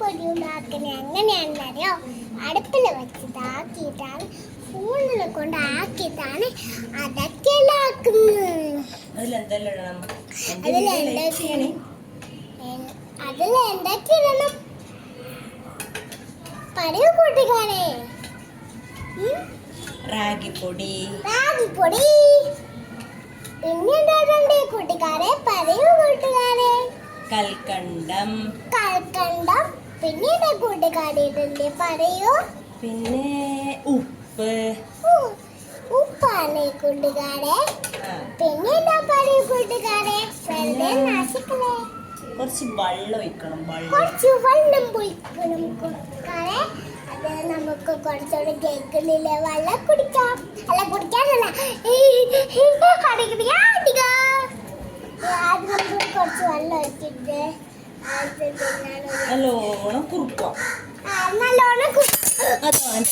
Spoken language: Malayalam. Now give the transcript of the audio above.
പൊടി ഉണ്ടാക്കുന്നത് എങ്ങനെയാണെന്നറിയോ? അടുപ്പിൽ വെച്ചിട്ടാക്കിയിട്ടാണ് സ്പൂണിൽ കൊണ്ടാക്കിയിട്ടാണ് അതൊക്കെ ഉണ്ടാക്കുന്നത്. അതിലെന്തൊക്കെ ഇടണം പറയൂ കൂട്ടുകാരെ. റാഗിപ്പൊടി, പിന്നെ എന്താ കൂട്ടുകാരെ? പറയൂ കൂട്ടുകാരെ. കൽക്കണ്ടം, പിന്നെ എന്താ കൂട്ടുകാരെ ഇടണ്ടേ? പറയൂ. പിന്നെ ഉപ്പ്. ഉപ്പാണ് കൂട്ടുകാരെ. പിന്നെ എന്താ പറയൂ കൂട്ടുകാരെ? വെറുതെ നാശിക്കലേ. കുറച്ച് വെള്ളം ഒഴിക്കണം. കുറച്ച് വെള്ളം ഒഴിക്കണം കൂട്ടുകാരെ. അത് നമുക്ക് കുറച്ചുകൂടെ കേൾക്കുന്നില്ല. വെള്ളം കുടിക്കാം. അല്ല കുടിക്കാനല്ല, അത് നമുക്ക് കുറച്ച് വെള്ളം ഒഴിച്ചിട്ട് നല്ലോണം കുറുക്കാം. നല്ലോണം അതാണ്